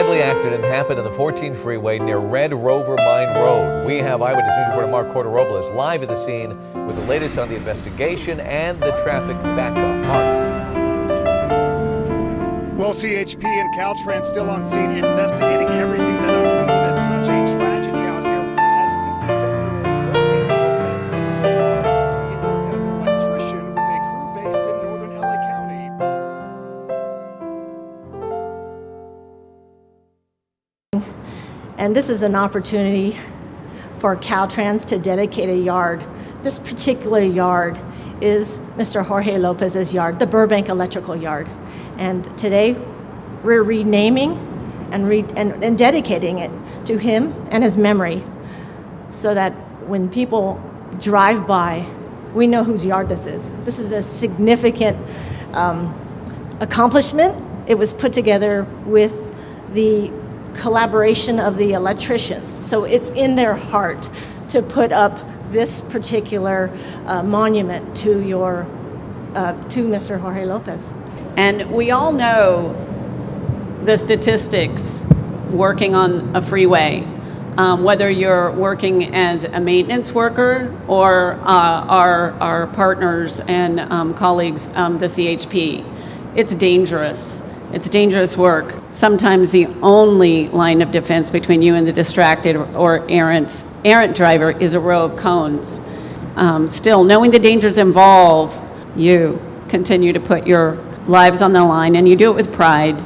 deadly accident happened on the 14 freeway near Red Rover Mine Road. We have Eyewitness News reporter Mark Corder-Robles live at the scene with the latest on the investigation and the traffic backup. Mark. Well, CHP and Caltrans still on scene investigating everything that unfolded. Such a tragedy out here as 57-year-old Jorge Lopez in Sonora. He worked as an electrician with a crew based in northern LA County. And this is an opportunity for Caltrans to dedicate a yard. This particular yard is Mr. Jorge Lopez's yard, the Burbank Electrical Yard. And today we're renaming and dedicating it to him and his memory so that when people drive by, we know whose yard this is. This is a significant accomplishment. It was put together with the collaboration of the electricians. So it's in their heart to put up this particular monument to Mr. Jorge Lopez. And we all know the statistics working on a freeway, whether you're working as a maintenance worker or our partners and colleagues, the CHP. It's dangerous. It's dangerous work. Sometimes the only line of defense between you and the distracted or errant driver is a row of cones. Still, knowing the dangers involved, you continue to put your lives on the line, and you do it with pride,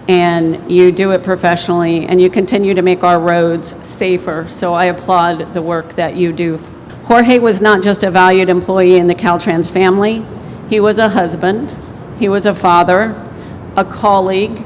and you do it professionally, and you continue to make our roads safer. So I applaud the work that you do. Jorge was not just a valued employee in the Caltrans family. He was a husband. He was a father, a colleague,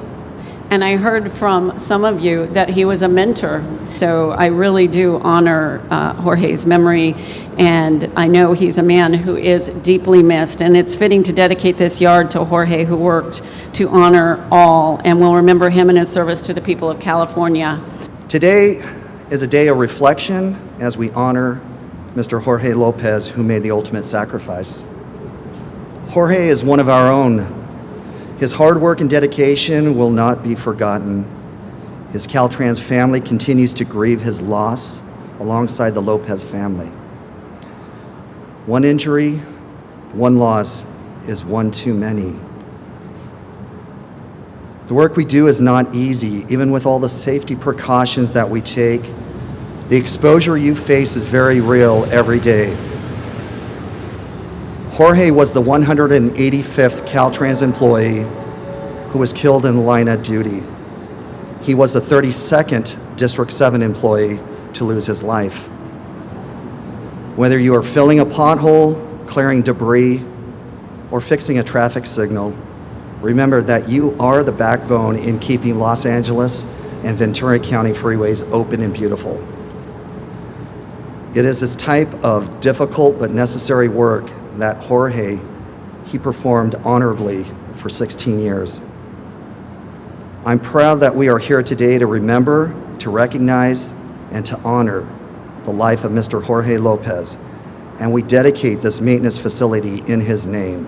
and I heard from some of you that he was a mentor. So I really do honor Jorge's memory, and I know he's a man who is deeply missed, and it's fitting to dedicate this yard to Jorge, who worked to honor all, and we'll remember him and his service to the people of California. Today is a day of reflection as we honor Mr. Jorge Lopez, who made the ultimate sacrifice. Jorge is one of our own. His hard work and dedication will not be forgotten. His Caltrans family continues to grieve his loss alongside the Lopez family. One injury, one loss is one too many. The work we do is not easy, even with all the safety precautions that we take. The exposure you face is very real every day. Jorge was the 185th Caltrans employee who was killed in the line of duty. He was the 32nd District 7 employee to lose his life. Whether you are filling a pothole, clearing debris, or fixing a traffic signal, remember that you are the backbone in keeping Los Angeles and Ventura County freeways open and beautiful. It is this type of difficult but necessary work that Jorge, he performed honorably for 16 years. I'm proud that we are here today to remember, to recognize, and to honor the life of Mr. Jorge Lopez, and we dedicate this maintenance facility in his name.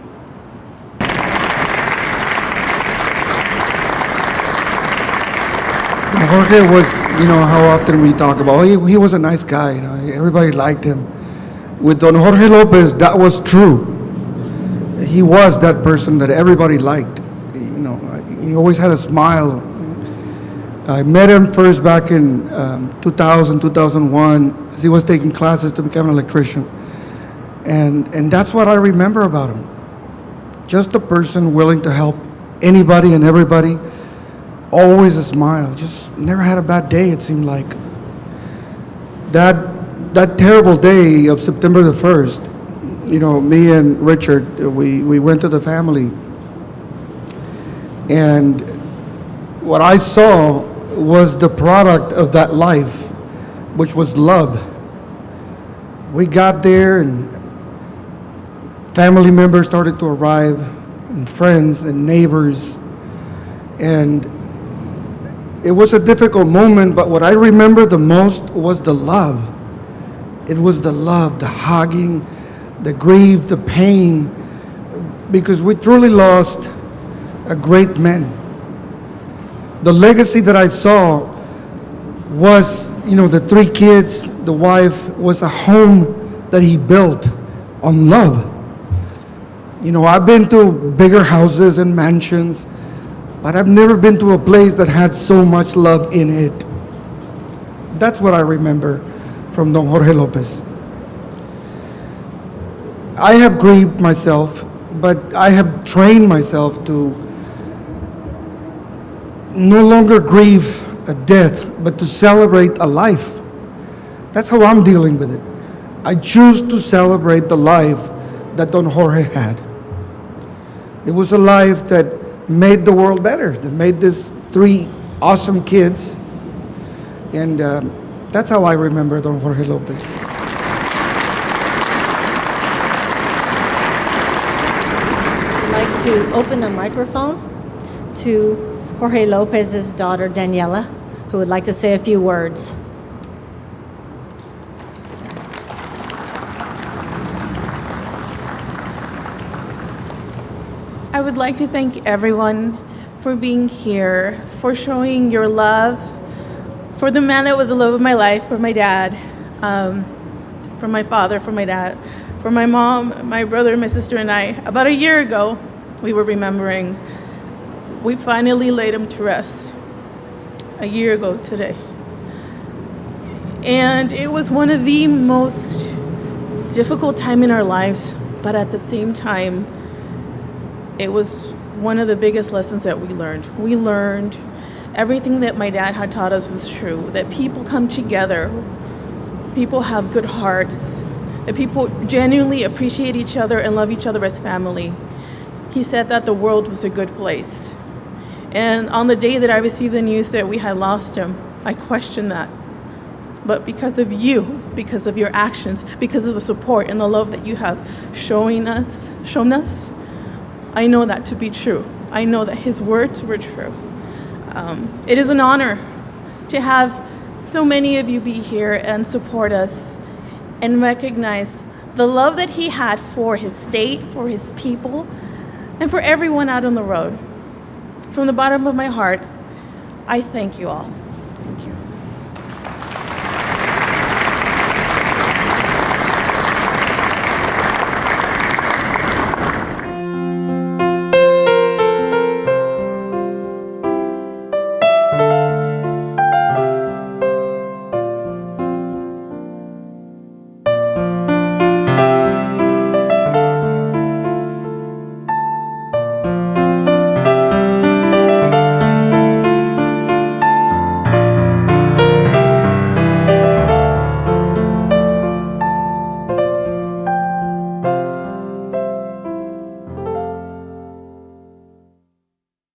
Jorge was, how often we talk about, he was a nice guy, everybody liked him. With Don Jorge Lopez, that was true. He was that person that everybody liked. He always had a smile. I met him first back in 2000, 2001, as he was taking classes to become an electrician. And that's what I remember about him. Just a person willing to help anybody and everybody. Always a smile. Just never had a bad day, it seemed like. That terrible day of September the 1st, me and Richard, we went to the family. And what I saw was the product of that life, which was love. We got there and family members started to arrive, and friends and neighbors. And it was a difficult moment, but what I remember the most was the love. It was the love, the hugging, the grief, the pain, because we truly lost a great man. the legacy that I saw was, the 3 kids, the wife, was a home that he built on love. I've been to bigger houses and mansions, but I've never been to a place that had so much love in it. That's what I remember from Don Jorge Lopez. I have grieved myself, but I have trained myself to no longer grieve a death, but to celebrate a life. That's how I'm dealing with it. I choose to celebrate the life that Don Jorge had. It was a life that made the world better, that made these 3 awesome kids. And that's how I remember Don Jorge Lopez. I'd like to open the microphone to Jorge Lopez's daughter, Daniela, who would like to say a few words. I would like to thank everyone for being here, for showing your love, for the man that was the love of my life, for my dad, for my father, for my dad, for my mom, my brother, my sister, and I. About a year ago, we were remembering, we finally laid him to rest, a year ago today. And it was one of the most difficult time in our lives, but at the same time, it was one of the biggest lessons that we learned. We learned everything that my dad had taught us was true, that people come together, people have good hearts, that people genuinely appreciate each other and love each other as family. He said that the world was a good place. And on the day that I received the news that we had lost him, I questioned that. But because of you, because of your actions, because of the support and the love that you have shown us, I know that to be true. I know that his words were true. It is an honor to have so many of you be here and support us and recognize the love that he had for his state, for his people, and for everyone out on the road. From the bottom of my heart, I thank you all.